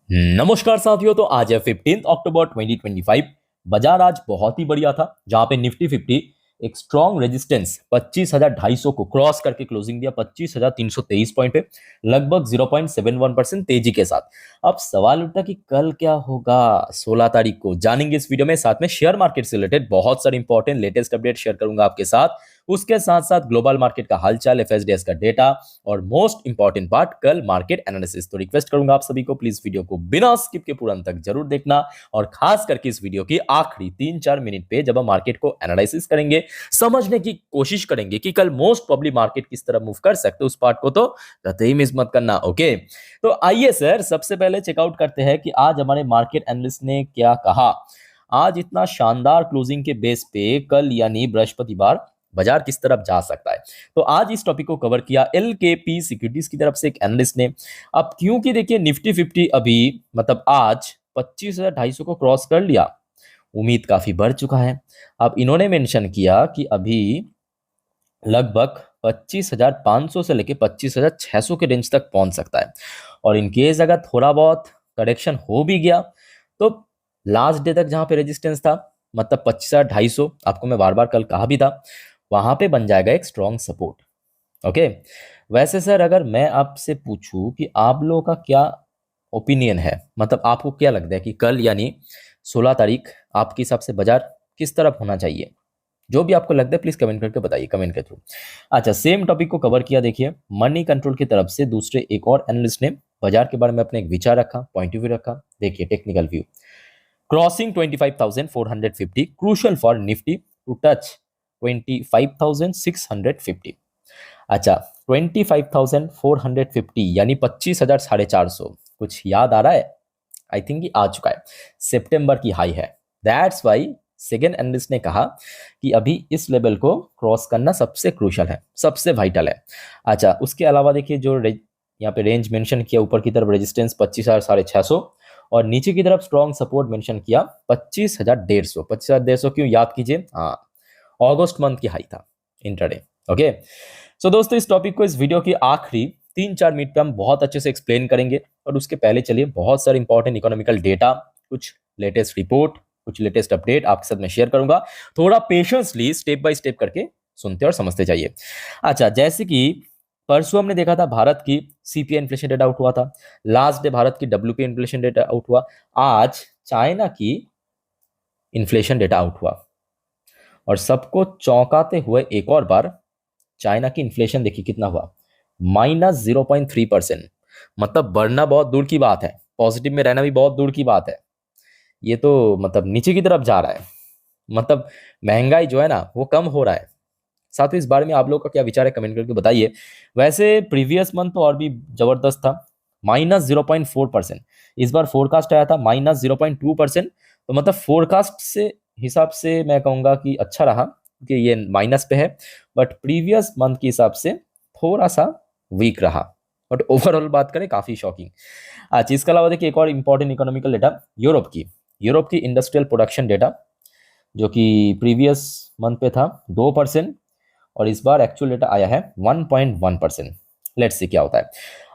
नमस्कार साथियों। तो आज है 15 अक्टूबर 2025। बाजार आज बहुत ही बढ़िया था, जहां पे निफ्टी 50 एक स्ट्रॉन्ग रेजिस्टेंस 25,250 को क्रॉस करके क्लोजिंग दिया 25,323 पॉइंट पे, लगभग 0.71% तेजी के साथ। अब सवाल उठता कि कल क्या होगा 16 तारीख को, जानेंगे इस वीडियो में। साथ में शेयर मार्केट से रिलेटेड बहुत सारे इंपॉर्टेंट लेटेस्ट अपडेट शेयर करूंगा आपके साथ। उसके साथ साथ ग्लोबल मार्केट का हालचाल, एफएसडीएस का डेटा और मोस्ट इंपॉर्टेंट पार्ट कल मार्केट एनालिसिस। तो रिक्वेस्ट करूंगा आप सभी को प्लीज वीडियो को बिना स्किप के पूरा अंत तक जरूर देखना, और खास करके इस वीडियो की आखिरी 3-4 मिनट पे जब हम मार्केट को एनालिसिस करेंगे, समझने की कोशिश करेंगे कि कल मोस्ट प्रोबेबली मार्केट किस तरह मूव कर सकते, उस पार्ट को तो कतई मिस मत करना। ओके, तो आइए सर, सबसे पहले चेकआउट करते हैं कि आज हमारे मार्केट एनालिस्ट ने क्या कहा। आज इतना शानदार क्लोजिंग के बेस पे कल यानी बृहस्पतिवार बाजार किस तरफ जा सकता है, तो आज इस टॉपिक को कवर किया एलकेपी सिक्योरिटीज की तरफ से एक एनालिस्ट ने। अब क्योंकि देखिए निफ्टी 50 अभी मतलब आज 25,250 को क्रॉस कर लिया, उम्मीद काफी बढ़ चुका है। अब इन्होंने मेंशन किया कि अभी लगभग 25,500 से लेके 25,600 के रेंज तक पहुंच सकता है, और इनकेस अगर थोड़ा बहुत करेक्शन हो भी गया तो लास्ट डे तक जहां पे रेजिस्टेंस था, मतलब 25,250, आपको मैं बार बार कल कहा भी था, वहां पे बन जाएगा एक स्ट्रॉन्ग सपोर्ट। ओके, वैसे सर अगर मैं आपसे पूछूं कि आप लोगों का क्या ओपिनियन है, मतलब आपको क्या लगता है कि कल यानी 16 तारीख आपके हिसाब से बाजार किस तरफ होना चाहिए, जो भी आपको लगता है प्लीज कमेंट करके बताइए, कमेंट के थ्रू। अच्छा, सेम टॉपिक को कवर किया देखिए मनी कंट्रोल की तरफ से दूसरे एक और एनालिस्ट ने बाजार के बारे में अपने एक विचार रखा, पॉइंट ऑफ व्यू रखा। देखिए technical view, crossing 25,450 crucial for Nifty to touch 25,650। अच्छा, 25,450 यानी 25,450, कुछ याद आ रहा है? आई थिंक ये आ चुका है, सितंबर की हाई है। दैट्स वाई सेकेंड एनालिस्ट ने कहा कि अभी इस लेवल को क्रॉस करना सबसे क्रूशल है, सबसे वाइटल है। अच्छा, उसके अलावा देखिए जो यहाँ पे रेंज मेंशन किया, ऊपर की तरफ रेजिस्टेंस 25,650 और नीचे की तरफ स्ट्रॉन्ग सपोर्ट मेंशन किया 25,150। 25,150 क्यों याद कीजिए, हाँ, अगस्त मंथ की हाई था इंट्राडे। ओके, सो दोस्तों इस टॉपिक को इस वीडियो की आखिरी 3-4 मिनट पे हम बहुत अच्छे से एक्सप्लेन करेंगे, और उसके पहले चलिए बहुत सारे इंपॉर्टेंट इकोनॉमिकल डेटा, कुछ लेटेस्ट रिपोर्ट, कुछ लेटेस्ट अपडेट आपके साथ मैं शेयर करूंगा। थोड़ा पेशेंसली स्टेप बाय स्टेप करके सुनते और समझते जाइए। अच्छा, जैसे कि परसों हमने देखा था भारत की सीपीआई इन्फ्लेशन डेटा आउट हुआ था, लास्ट डे भारत की डब्ल्यूपीआई इन्फ्लेशन डेटा आउट हुआ, आज चाइना की इन्फ्लेशन डेटा आउट हुआ, और सबको चौंकाते हुए एक और बार चाइना की इन्फ्लेशन देखिए कितना हुआ, -0.3%। मतलब बढ़ना बहुत दूर की बात है, पॉजिटिव में रहना भी बहुत दूर की बात है, ये तो मतलब नीचे की तरफ जा रहा है। मतलब महंगाई जो है ना वो कम हो रहा है। साथ ही इस बारे में आप लोगों का क्या विचार है, कमेंट करके बताइए। वैसे प्रीवियस मंथ तो और भी जबरदस्त था, -0.4%। इस बार फोरकास्ट आया था -0.2%, तो मतलब फोरकास्ट से हिसाब से मैं कहूंगा कि अच्छा रहा कि ये माइनस पे है, बट प्रीवियस मंथ के हिसाब से थोड़ा सा वीक रहा, बट ओवरऑल बात करें काफी शॉकिंग। अच्छा, इसके अलावा देखिए एक और इंपॉर्टेंट इकोनॉमिकल डेटा, यूरोप की इंडस्ट्रियल प्रोडक्शन डेटा, जो कि प्रीवियस मंथ पे था 2%, और इस बार एक्चुअल डेटा आया है 1.1%। लेट्स सी क्या होता है।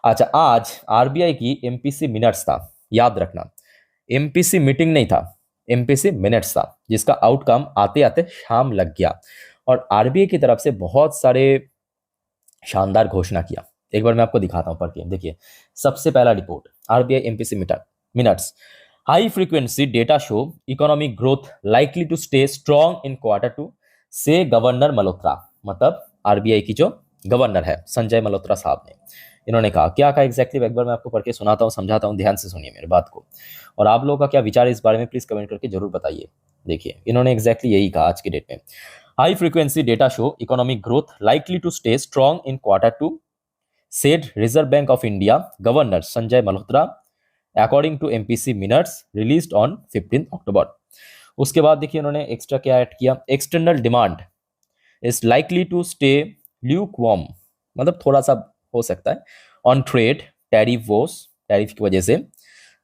अच्छा, आज आरबीआई की एमपीसी मिनट्स था, याद रखना एमपीसी मीटिंग नहीं था, एमपीसी मिनट्स था, जिसका आउटकम आते आते शाम लग गया, और आरबीआई की तरफ से बहुत सारे शानदार घोषणा किया। एक बार मैं आपको दिखाता हूं पढ़ के, देखिए सबसे पहला report RBI MPC minutes, high frequency data show economic growth likely to stay strong in Q2 से गवर्नर मल्होत्रा, मतलब आरबीआई की जो गवर्नर है संजय मल्होत्रा साहब ने, इन्होंने कहा। क्या कहा एग्जैक्टली, एक बार मैं आपको पढ़ के सुनाता हूँ, समझाता हूँ, ध्यान से सुनिए मेरे बात को, और आप लोगों का क्या विचार है इस बारे में प्लीज कमेंट करके जरूर बताइए। देखिए इन्होंने एग्जैक्टली यही कहा आज की डेट में, high frequency data show economic growth likely to stay strong in Q2 said Reserve Bank of India Governor Sanjay Malhotra according to MPC minutes released on 15 October। उसके बाद देखिए उन्होंने एक्स्ट्रा क्या ऐड किया, external demand is likely to stay lukewarm, मतलब थोड़ा सा हो सकता है, ऑन ट्रेड टैरिफ की वजह से,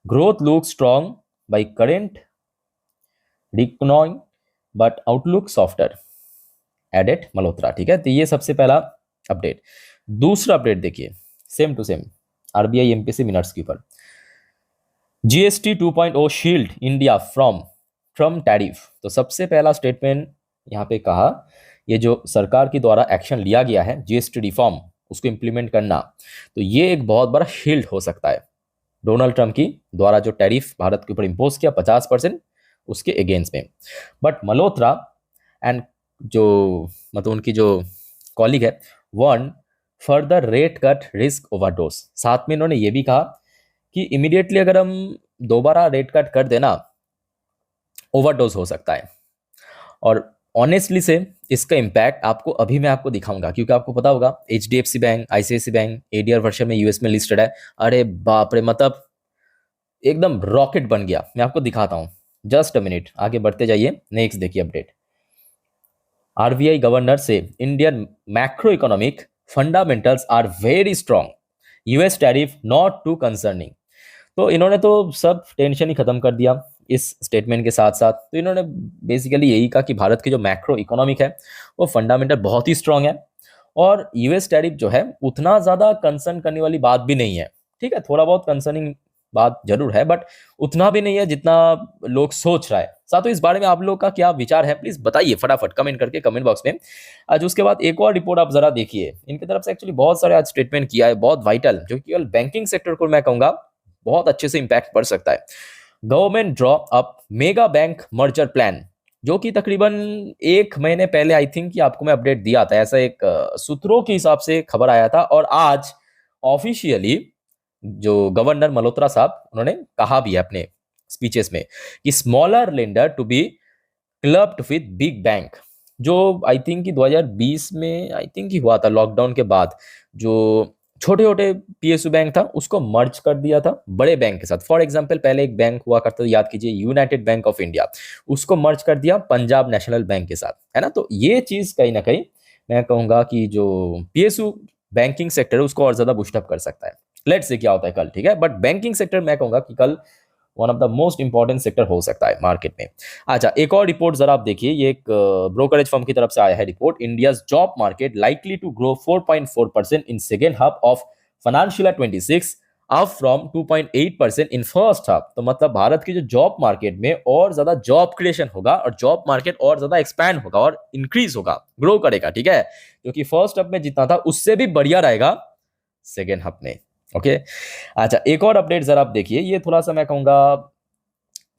growth look strong by current economy but outlook softer added Malhotra. ठीक है, तो ये सबसे पहला अपडेट। दूसरा अपडेट देखिए same to same RBI MPC minutes के ऊपर, GST 2.0 shield India from from tariff. तो सबसे पहला स्टेटमेंट यहाँ पे कहा, ये जो सरकार के द्वारा एक्शन लिया गया है जीएसटी रिफॉर्म उसको इंप्लीमेंट करना, तो ये एक बहुत बड़ा शील्ड हो सकता है डोनाल्ड ट्रंप की द्वारा जो टैरिफ भारत के ऊपर इम्पोज किया 50% उसके अगेंस्ट में। बट मल्होत्रा एंड जो मतलब उनकी जो कॉलीग है one further rate cut risk overdose. साथ में इन्होंने ये भी कहा कि इमीडिएटली अगर हम दोबारा रेट कट कर देना ओवरडोज हो सकता है। और ऑनेस्टली से इसका इम्पैक्ट आपको अभी मैं आपको दिखाऊंगा, क्योंकि आपको पता होगा HDFC bank, ICICI bank ADR version में यूएस में लिस्टेड है। अरे बाप रे, मतलब एकदम रॉकेट बन गया। मैं आपको दिखाता हूं, जस्ट अ मिनट, आगे बढ़ते जाइए। नेक्स्ट देखिए अपडेट। आरबीआई गवर्नर से Indian macro economic fundamentals are very strong, US tariff not too concerning. तो इन्होंने तो सब टेंशन ही खत्म कर दिया इस स्टेटमेंट के साथ साथ। तो इन्होंने बेसिकली यही कहा कि भारत की जो मैक्रो इकोनॉमिक है वो फंडामेंटल बहुत ही स्ट्रांग है, और यूएस टैरिफ जो है उतना ज्यादा कंसर्न करने वाली बात भी नहीं है। ठीक है, थोड़ा बहुत कंसर्निंग बात जरूर है, बट उतना भी नहीं है जितना लोग सोच रहा है। साथों इस बारे में आप लोग का क्या विचार है, प्लीज बताइए फटाफट कमेंट करके कमेंट बॉक्स में। आज उसके बाद एक और रिपोर्ट आप जरा देखिए, इनकी तरफ से एक्चुअली बहुत सारे आज स्टेटमेंट किया है, बहुत वाइटल, जो केवल बैंकिंग सेक्टर को मैं कहूंगा बहुत अच्छे से इंपैक्ट पड़ सकता है। Government draw up mega bank merger plan, जो कि तकरीबन एक महीने पहले आई थिंक कि आपको मैं अपडेट दिया था, ऐसा एक सूत्रों के हिसाब से खबर आया था। और आज ऑफिशियली जो गवर्नर मल्होत्रा साहब उन्होंने कहा भी है अपने स्पीचेस में कि smaller lender to be clubbed with big bank, जो आई थिंक कि 2020 में आई थिंक ही हुआ था लॉकडाउन के बाद, जो छोटे छोटे पीएसयू बैंक था उसको मर्ज कर दिया था बड़े बैंक के साथ। फॉर एग्जांपल पहले एक बैंक हुआ करता था, याद कीजिए, यूनाइटेड बैंक ऑफ इंडिया, उसको मर्ज कर दिया पंजाब नेशनल बैंक के साथ, है ना। तो ये चीज कहीं ना कहीं मैं कहूंगा कि जो पीएसयू बैंकिंग सेक्टर है उसको और ज्यादा बूस्टअप कर सकता है। लेट्स से क्या होता है कल, ठीक है। बट बैंकिंग सेक्टर मैं कहूंगा कि कल one of the most important sector हो सकता है मार्केट में। अच्छा, एक और रिपोर्ट जरा आप देखिए, ये एक ब्रोकरेज फर्म की तरफ से आया है report. India's job market likely to grow 4.4% in second half of financial 26 up from 2.8% in first half. तो मतलब भारत की जो जॉब मार्केट में और ज्यादा जॉब क्रिएशन होगा और जॉब मार्केट और ज्यादा एक्सपैंड होगा और इंक्रीज होगा, ग्रो करेगा, ठीक है। क्योंकि फर्स्ट हाफ में जितना था उससे भी बढ़िया रहेगा सेकेंड हाफ में। ओके, अच्छा एक और अपडेट जरा आप देखिए, ये थोड़ा सा मैं कहूंगा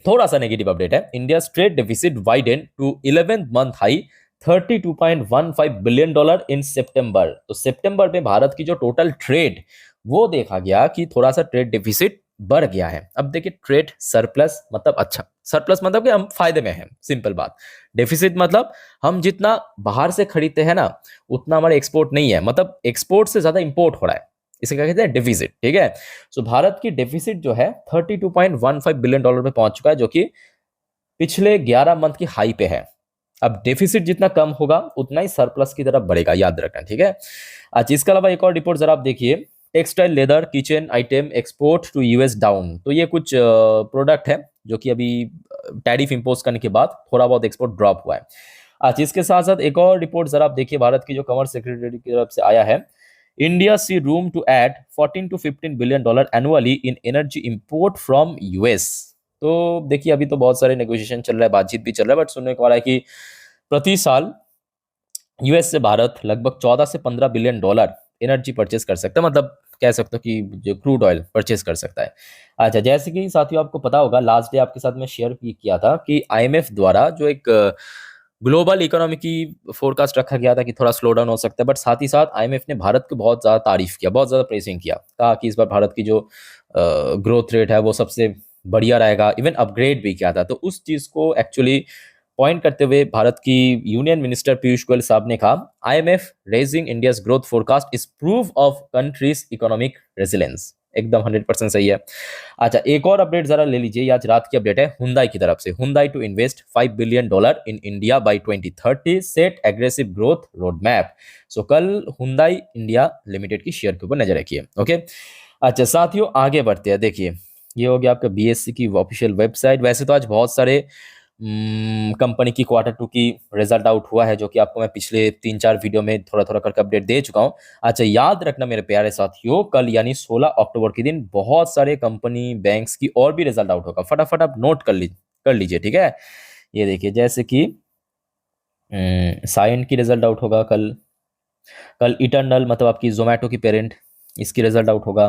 थोड़ा सा नेगेटिव अपडेट है। India trade deficit widen to 11th month high $32.15 billion in September. तो सितंबर में भारत की जो टोटल ट्रेड वो देखा गया कि थोड़ा सा ट्रेड डेफिसिट बढ़ गया है। अब देखिए, ट्रेड सरप्लस मतलब अच्छा, सरप्लस मतलब कि हम फायदे में हैं, सिंपल बात। डेफिसिट मतलब हम जितना बाहर से खरीदते हैं ना उतना हमारा एक्सपोर्ट नहीं है, मतलब एक्सपोर्ट से ज्यादा इंपोर्ट हो रहा है, इसे क्या कहते हैं, डेफिसिट, ठीक है। सो भारत की डेफिसिट जो है $32.15 बिलियन पे पहुंच चुका है, जो कि पिछले 11 मंथ की हाई पे है। अब डेफिसिट जितना कम होगा उतना ही सरप्लस की तरफ बढ़ेगा, याद रखना, ठीक है। अच्छा, इसके अलावा एक और रिपोर्ट जरा आप देखिए, textile, leather, kitchen item export to US down. तो ये कुछ प्रोडक्ट है जो कि अभी टैरिफ इंपोज करने के बाद थोड़ा बहुत एक्सपोर्ट ड्रॉप हुआ है। अच्छा, इसके साथ साथ एक और रिपोर्ट जरा आप देखिए, भारत की जो कमर्स सेक्रेटरी की तरफ से आया है, India sees room to add 14 to 15 billion dollar annually in energy import from US. तो देखिए, अभी तो बहुत सारे नेगोशिएशन चल रहा है, बातचीत भी चल रहा है, बट सुनने को आ रहा है कि प्रति साल यूएस से भारत लगभग 14 से 15 बिलियन डॉलर एनर्जी परचेस कर सकता है, मतलब कह सकते हो कि जो क्रूड ऑयल परचेस कर सकता है। अच्छा, जैसे कि साथियों आपको पता होगा, लास्ट डे आपके साथ में शेयर भी किया था कि आईएमएफ द्वारा जो एक ग्लोबल इकोनॉमी की फोरकास्ट रखा गया था कि थोड़ा स्लो डाउन हो सकता है, बट साथ ही साथ आईएमएफ ने भारत को बहुत ज़्यादा तारीफ किया, बहुत ज़्यादा प्रेसिंग किया, कहा कि इस बार भारत की जो ग्रोथ रेट है वो सबसे बढ़िया रहेगा, इवन अपग्रेड भी किया था। तो उस चीज़ को एक्चुअली पॉइंट करते हुए भारत की यूनियन मिनिस्टर पीयूष गोयल साहब ने कहा, IMF raising India's growth forecast is proof of countries economic resilience. एकदम 100% सही है। अच्छा, एक और अपडेट जरा ले लीजिए, आज रात की अपडेट है हुंडई की तरफ से। Hyundai to invest $5 billion in India by 2030, set aggressive growth road map. So कल हुंडई इंडिया लिमिटेड की शेयर के ऊपर नजर रखिए। ओके, अच्छा साथियों आगे बढ़ते हैं। देखिए, ये हो गया आपका बीएससी की ऑफिशियल वेबसाइट। वैसे तो आज बहुत सारे कंपनी की Q2 की रिजल्ट आउट हुआ है, जो कि आपको मैं पिछले 3-4 वीडियो में थोड़ा थोड़ा करके अपडेट दे चुका हूँ। अच्छा, याद रखना मेरे प्यारे साथियों, कल यानी 16 अक्टूबर के दिन बहुत सारे कंपनी बैंक्स की और भी रिजल्ट आउट होगा। फटाफट आप नोट कर लीजिए, ठीक है। ये देखिए, जैसे कि साइंट की रिजल्ट आउट होगा कल। कल इटर्नल मतलब आपकी जोमेटो की पेरेंट, इसकी रिजल्ट आउट होगा।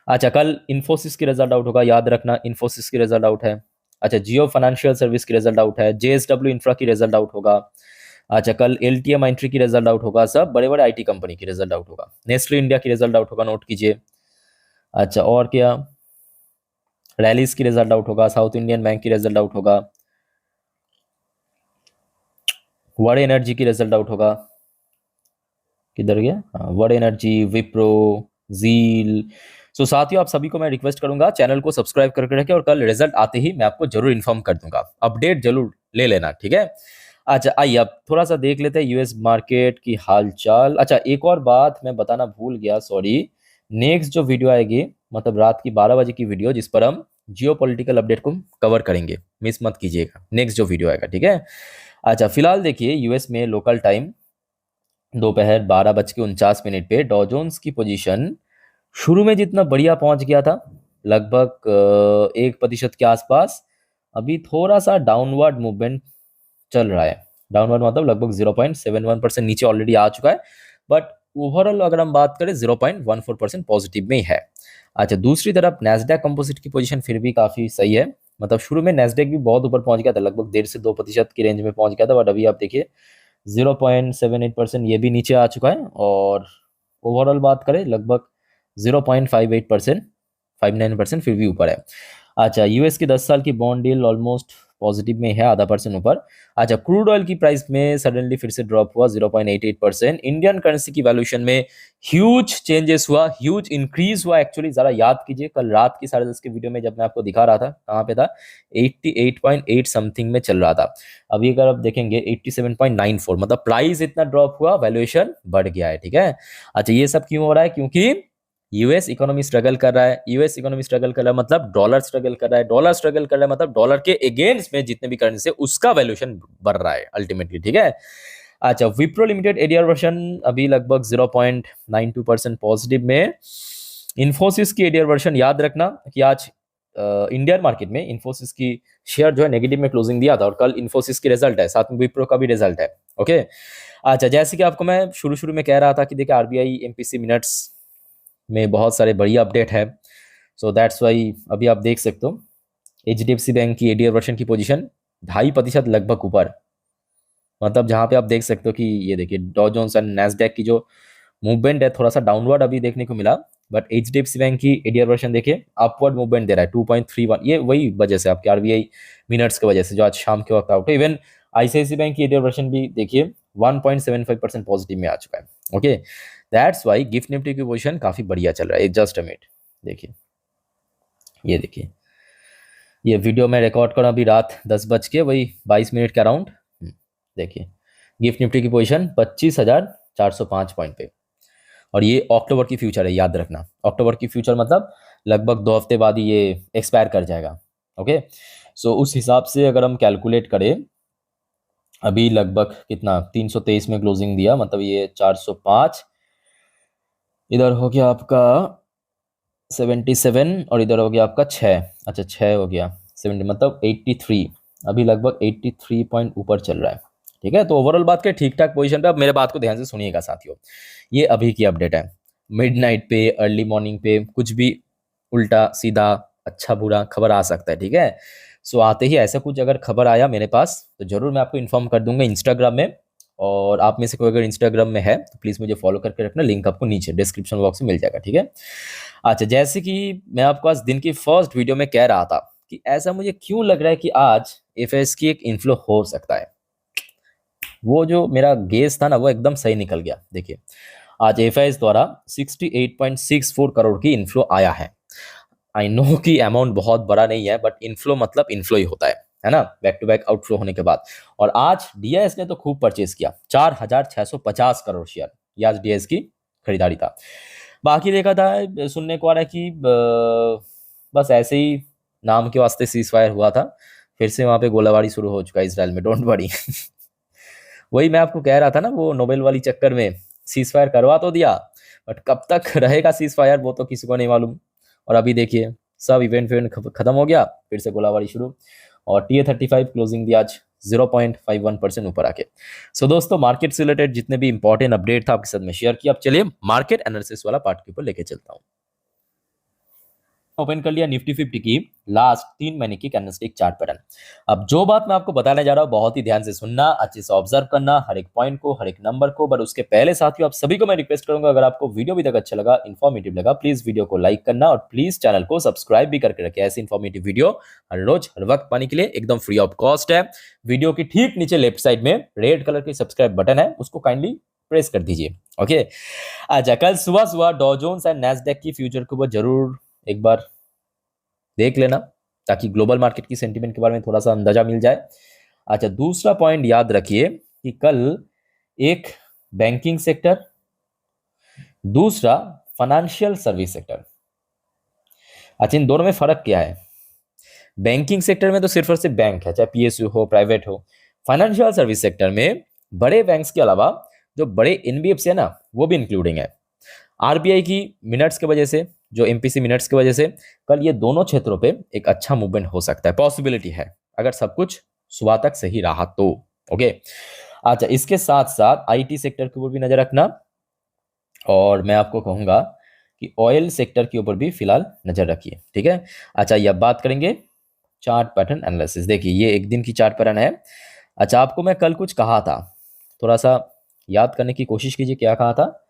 अच्छा, कल इन्फोसिस की रिजल्ट आउट होगा, याद रखना इन्फोसिस की रिजल्ट आउट है। अच्छा, जियो फाइनेंशियल सर्विस की रिजल्ट आउट है। जेएसडब्ल्यू इंफ्रा की रिजल्ट आउट होगा। अच्छा, कल एलटीएम माइंट्री की रिजल्ट आउट होगा। सब बड़े बड़े आईटी कंपनी की रिजल्ट आउट होगा। नेस्ले इंडिया की रिजल्ट आउट होगा, नोट कीजिए। अच्छा, और क्या, रैलीज की रिजल्ट आउट होगा। साउथ इंडियन बैंक की रिजल्ट आउट होगा। वर्ड एनर्जी की रिजल्ट आउट होगा। किधर गया, हाँ, वर्ड एनर्जी, विप्रो, जील। सो साथियों, आप सभी को मैं रिक्वेस्ट करूंगा चैनल को सब्सक्राइब करके रखें, और कल रिजल्ट आते ही मैं आपको जरूर इन्फॉर्म कर दूंगा। अपडेट जरूर ले लेना, ठीक है। अच्छा, आइए अब थोड़ा सा देख लेते हैं यूएस मार्केट की हालचाल। अच्छा, एक और बात मैं बताना भूल गया, सॉरी। नेक्स्ट जो वीडियो आएगी, मतलब रात की 12 बजे की वीडियो, जिस पर हम जियो पॉलिटिकल अपडेट को कवर करेंगे, मिस मत कीजिएगा। नेक्स्ट जो वीडियो आएगा, ठीक है। अच्छा, फिलहाल देखिए यूएस में लोकल टाइम दोपहर 12:49 पे डॉ जोन्स की पोजीशन शुरू में जितना बढ़िया पहुंच गया था, लगभग 1% के आसपास, अभी थोड़ा सा डाउनवर्ड मूवमेंट चल रहा है। डाउनवर्ड मतलब लगभग 0.71% नीचे ऑलरेडी आ चुका है, बट ओवरऑल अगर हम बात करें 0.14% पॉजिटिव में ही है। अच्छा, दूसरी तरफ नेस्डैक कंपोजिट की पोजीशन फिर भी काफ़ी सही है। मतलब शुरू में नेस्डैक भी बहुत ऊपर पहुंच गया था, लगभग 1.5 से 2% की रेंज में पहुंच गया था, बट अभी आप देखिए 0.78% ये भी नीचे आ चुका है। और ओवरऑल बात करें लगभग 0.58%, 59% फिर भी ऊपर है। अच्छा, यूएस की 10 साल की बॉन्ड डील ऑलमोस्ट पॉजिटिव में है, ½ ऊपर। अच्छा, क्रूड ऑयल की प्राइस में सडनली फिर से ड्रॉप हुआ 0.88%। इंडियन करेंसी की वैल्यूएशन में ह्यूज चेंजेस हुआ, ह्यूज इंक्रीज हुआ एक्चुअली। जरा याद कीजिए, कल रात की 10:30 के वीडियो में जब मैं आपको दिखा रहा था, कहाँ पे था, 88.8 समथिंग में चल रहा था। अभी अगर आप देखेंगे 87.94, मतलब प्राइस इतना ड्रॉप हुआ, वैल्यूएशन बढ़ गया है, ठीक है। अच्छा, ये सब क्यों हो रहा है? क्योंकि यूएस इकोनॉमी स्ट्रगल कर रहा है। यूएस इकोनॉमी स्ट्रगल कर रहा है मतलब डॉलर स्ट्रगल कर रहा है। डॉलर स्ट्रगल कर रहा है मतलब डॉलर के अगेंस्ट में जितने भी करेंसी है उसका वैल्यूएशन बढ़ रहा है अल्टीमेटली, ठीक है। अच्छा, विप्रो लिमिटेड एडीआर वर्जन अभी लगभग 0.92% पॉजिटिव में। इन्फोसिस की एडीआर वर्जन याद रखना कि आज इंडियन मार्केट में इन्फोसिस की शेयर जो है नेगेटिव में क्लोजिंग दिया था, और कल इन्फोसिस की रिजल्ट है, साथ में विप्रो का भी रिजल्ट है। ओके। अच्छा, जैसे कि आपको मैं शुरू शुरू में कह रहा था कि देखिए आरबीआई एमपीसी मिनट्स में बहुत सारे बढ़िया अपडेट है। सो दैट्स वाई अभी आप देख सकते हो एचडीएफसी बैंक की एडीआर वर्जन की पोजीशन 2.5% लगभग ऊपर। मतलब जहाँ पे आप देख सकते हो कि ये देखिए डॉ जोन्स एंड नैस्डैक की जो मूवमेंट है थोड़ा सा डाउनवर्ड अभी देखने को मिला, बट एचडीएफसी बैंक की एडीआर वर्जन देखिए अपवर्ड मूवमेंट दे रहा है 2.31। ये वही वजह से आपके आरबीआई मिनट्स की वजह से जो आज शाम के वक्त आउट है। इवन आईसीआईसी बैंक की एडीआर वर्जन भी देखिए 1.75% पॉजिटिव में आ चुका है। Okay, that's why gift Nifty की पोजीशन काफी बढ़िया चल रहा है। जस्ट अ मिनट, देखिए ये देखिए, ये वीडियो मैं रिकॉर्ड कर अभी रात 10:22 के अराउंड। देखिए गिफ्ट निफ्टी की पोजीशन 25,405 पॉइंट पे, और ये अक्टूबर की फ्यूचर है, याद रखना। अक्टूबर की फ्यूचर मतलब लगभग 2 हफ्ते बाद ही ये एक्सपायर कर जाएगा। ओके, सो उस हिसाब से अगर हम कैलकुलेट करें, अभी लगभग कितना 323 में क्लोजिंग दिया, मतलब ये 405, इधर हो गया आपका 77, और इधर हो गया आपका 6। अच्छा, 6 हो गया 70, मतलब 83। अभी लगभग 83 पॉइंट ऊपर चल रहा है, ठीक है। तो ओवरऑल बात करें ठीक ठाक पोजीशन पे। अब मेरे बात को ध्यान से सुनिएगा साथियों, ये अभी की अपडेट है। मिडनाइट पे, अर्ली मॉर्निंग पे कुछ भी उल्टा सीधा, अच्छा बुरा खबर आ सकता है, ठीक है। सो आते ही ऐसा कुछ अगर खबर आया मेरे पास तो जरूर मैं आपको इन्फॉर्म कर दूंगा इंस्टाग्राम में। और आप में से कोई अगर इंस्टाग्राम में है तो प्लीज़ मुझे फॉलो करके रखना, लिंक आपको नीचे डिस्क्रिप्शन बॉक्स में मिल जाएगा, ठीक है। अच्छा, जैसे कि मैं आपको आज दिन की फर्स्ट वीडियो में कह रहा था कि ऐसा मुझे क्यों लग रहा है कि आज एफएस की एक इन्फ्लो हो सकता है, वो जो मेरा गेस था ना वो एकदम सही निकल गया। देखिए आज एफआईएस द्वारा 68.64 करोड़ की इन्फ्लो आया है। आई नो कि अमाउंट बहुत बड़ा नहीं है, बट इन्फ्लो मतलब इन्फ्लो ही होता है ना, बैक टू बैक आउटफ्लो होने के बाद। और आज डीआईएस ने तो खूब परचेज किया, 4,650 करोड़ शेयर, ये आज डीआईएस की खरीदारी था। बाकी देखा था, सुनने को आ रहा है कि बस ऐसे ही नाम के वास्ते सीज फायर हुआ था, फिर से वहां पे गोलाबारी शुरू हो चुका है इसराइल में, डोंट वरी। वही मैं आपको कह रहा था ना, वो नोबेल वाली चक्कर में सीज फायर करवा तो दिया, बट कब तक रहेगा सीज फायर वो तो किसी को नहीं मालूम। और अभी देखिए सब इवेंट खत्म हो गया, फिर से गोलाबारी शुरू। और TA-35 क्लोजिंग दी आज 0.51% ऊपर आके। सो दोस्तों, मार्केट से रिलेटेड जितने भी इंपॉर्टेंट अपडेट था आपके साथ में शेयर किया। अब चलिए मार्केट एनालिसिस वाला पार्ट के ऊपर लेके चलता हूँ। ओपन कर लिया निफ्टी 50 की लास्ट 3 महीने की कैंडलस्टिक चार्ट पैटर्न। अब जो बात मैं आपको बताने जा रहा हूं बहुत ही ध्यान से सुनना, अच्छे से ऑब्जर्व करना हर एक पॉइंट को, हर एक नंबर को। बट उसके पहले साथियों, आप सभी को मैं रिक्वेस्ट करूंगा, अगर आपको वीडियो भी तक अच्छा लगा, इन्फॉर्मेटिव लगा, प्लीज वीडियो को लाइक करना और प्लीज चैनल को सब्सक्राइब भी करके रखें। ऐसी इन्फॉर्मेटिव वीडियो हर रोज हर वक्त पाने के लिए एकदम फ्री ऑफ कॉस्ट है। वीडियो की ठीक नीचे लेफ्ट साइड में रेड कलर की सब्सक्राइब बटन है, उसको काइंडली प्रेस कर दीजिए। ओके, अच्छा, कल सुबह सुबह डॉ जोन्स एंड नैस्डैक की फ्यूचर को जरूर एक बार देख लेना, ताकि ग्लोबल मार्केट की सेंटीमेंट के बारे में थोड़ा सा अंदाजा मिल जाए। अच्छा, दूसरा पॉइंट याद रखिए कि कल एक बैंकिंग सेक्टर, दूसरा फाइनेंशियल सर्विस सेक्टर। अच्छा, इन दोनों में फर्क क्या है? बैंकिंग सेक्टर में तो सिर्फ और सिर्फ बैंक है, चाहे PSU हो, प्राइवेट हो। फाइनेंशियल सर्विस सेक्टर में बड़े बैंक्स के अलावा जो बड़े NBFC है ना, वो भी इंक्लूडिंग है। RBI की मिनट्स की वजह से, जो MPC मिनट्स की वजह से कल ये दोनों क्षेत्रों पे एक अच्छा मूवमेंट हो सकता है, पॉसिबिलिटी है, अगर सब कुछ सुबह तक सही रहा तो। ओके, अच्छा, इसके साथ साथ IT सेक्टर के ऊपर भी नजर रखना, और मैं आपको कहूंगा कि ऑयल सेक्टर के ऊपर भी फिलहाल नजर रखिए, ठीक है। अच्छा, ये अब बात करेंगे चार्ट पैटर्न एनालिसिस। देखिए, ये एक दिन की चार्ट पैटर्न है। अच्छा, आपको मैं कल कुछ कहा था, थोड़ा सा याद करने की कोशिश कीजिए, क्या कहा था?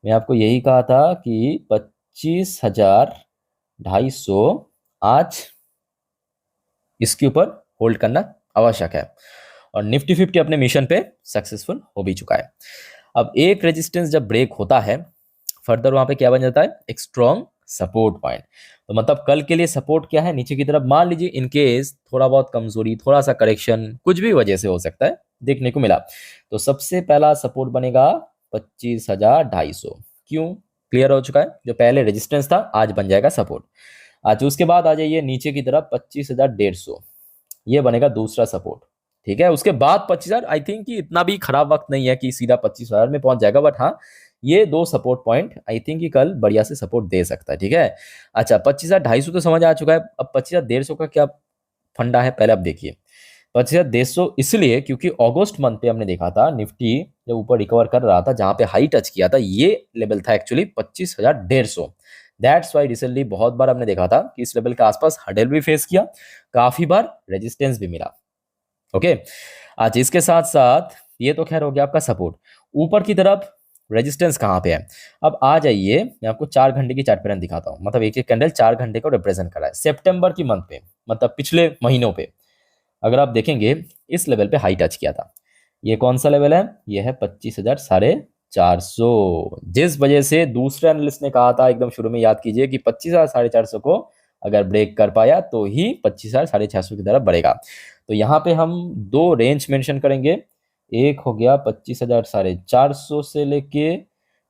मैं आपको यही कहा था कि 25,250 आज इसके ऊपर होल्ड करना आवश्यक है, और निफ्टी 50 अपने मिशन पे सक्सेसफुल हो भी चुका है। अब एक रेजिस्टेंस जब ब्रेक होता है, फर्दर वहां पे क्या बन जाता है? एक स्ट्रॉन्ग सपोर्ट पॉइंट। तो मतलब कल के लिए सपोर्ट क्या है? नीचे की तरफ मान लीजिए इन केस थोड़ा बहुत कमजोरी, थोड़ा सा करेक्शन, कुछ भी वजह से हो सकता है, देखने को मिला, तो सबसे पहला सपोर्ट बनेगा 25,250। क्यों? क्लियर हो चुका है, जो पहले रेजिस्टेंस था आज बन जाएगा सपोर्ट। आज उसके बाद आ जाइए नीचे की तरफ 25,150, ये बनेगा दूसरा सपोर्ट, ठीक है। उसके बाद 25,000, आई थिंक कि इतना भी खराब वक्त नहीं है कि सीधा 25,000 में पहुंच जाएगा, बट हाँ, ये दो सपोर्ट पॉइंट आई थिंक कि कल बढ़िया से सपोर्ट दे सकता है, ठीक है। अच्छा, 25,250 तो समझ आ चुका है, अब 25,150 का क्या फंडा है पहले आप देखिए। 25,150 इसलिए क्योंकि अगस्त मंथ पे हमने देखा था निफ्टी जब ऊपर रिकवर कर रहा था, जहां पे हाई टच किया था, ये लेवल था एक्चुअली 25,150। दैट्स वाई रिसेंटली बहुत बार हमने देखा था कि इस लेवल के आसपास हडल भी फेस किया, काफी बार रेजिस्टेंस भी मिला। ओके, आज इसके साथ साथ ये तो खैर हो गया आपका सपोर्ट। ऊपर की तरफ रेजिस्टेंस कहाँ पे है? अब आ जाइए, मैं आपको 4 घंटे की चार्ट पैटर्न दिखाता हूँ, मतलब एक एक कैंडल 4 घंटे को रिप्रेजेंट कर रहा है। सितंबर की मंथ पे, मतलब पिछले महीनों पे अगर आप देखेंगे, इस लेवल पे हाई टच किया था। ये कौन सा लेवल है? ये है 25,450, जिस वजह से दूसरे एनालिस्ट ने कहा था एकदम शुरू में, याद कीजिए, कि 25,450 को अगर ब्रेक कर पाया तो ही 25,650 की तरफ बढ़ेगा। तो यहाँ पे हम दो रेंज मेंशन करेंगे, एक हो गया 25,450 से लेके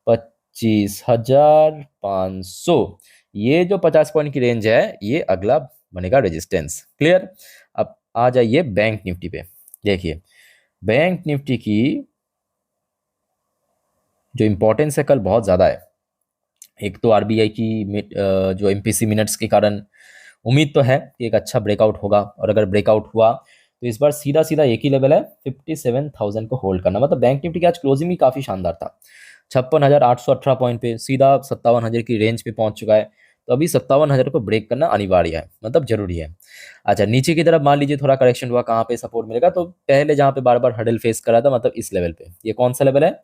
25,500, ये जो 50 पॉइंट की रेंज है, ये अगला बनेगा रेजिस्टेंस। क्लियर? अब आ जाइए बैंक निफ्टी पे। देखिए, बैंक निफ्टी की जो इंपॉर्टेंस है कल बहुत ज्यादा है। एक तो RBI की जो MPC मिनट्स के कारण उम्मीद तो है कि एक अच्छा ब्रेकआउट होगा, और अगर ब्रेकआउट हुआ तो इस बार सीधा सीधा एक ही लेवल है 57,000 को होल्ड करना। मतलब बैंक निफ्टी की आज क्लोजिंग भी काफी शानदार था, 56,818 पॉइंट पे सीधा 57,000 की रेंज पे पहुंच चुका है। तो अभी 57,000 को ब्रेक करना अनिवार्य है, मतलब जरूरी है। अच्छा, नीचे की तरफ मान लीजिए थोड़ा करेक्शन हुआ, कहाँ पे सपोर्ट मिलेगा? तो पहले जहाँ पे बार बार हडल फेस करा था, मतलब इस लेवल पे। ये कौन सा लेवल है?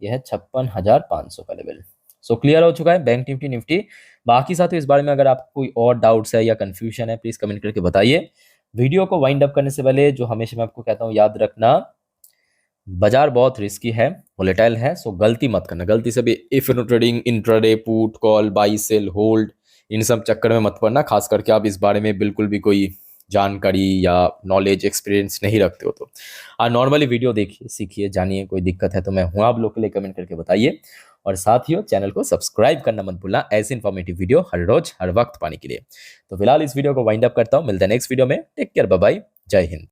यह है 56,500 का लेवल। सो क्लियर हो चुका है बैंक निफ्टी निफ्टी। बाकी साथियों, इस बारे में अगर आपको कोई और डाउट्स है या कंफ्यूजन है, प्लीज कमेंट करके बताइए। वीडियो को वाइंड अप करने से पहले जो हमेशा मैं आपको कहता हूँ, याद रखना, बाजार बहुत रिस्की है, वोलेटाइल है, सो गलती मत करना। गलती से भी if trading, intraday, put, call, buy, sell, hold, इन सब चक्कर में मत पड़ना, खास करके आप इस बारे में बिल्कुल भी कोई जानकारी या नॉलेज, एक्सपीरियंस नहीं रखते हो तो। नॉर्मली वीडियो देखिए, सीखिए, जानिए। कोई दिक्कत है तो मैं हूँ आप लोग के लिए, कमेंट करके बताइए। और साथियों, चैनल को सब्सक्राइब करना मत भूलना, ऐसे इन्फॉर्मेटिव वीडियो हर रोज हर वक्त पाने के लिए। तो फिलहाल इस वीडियो को वाइंड अप करता हूँ, मिलते हैं नेक्स्ट वीडियो में। टेक केयर, बाय बाय, जय हिंद।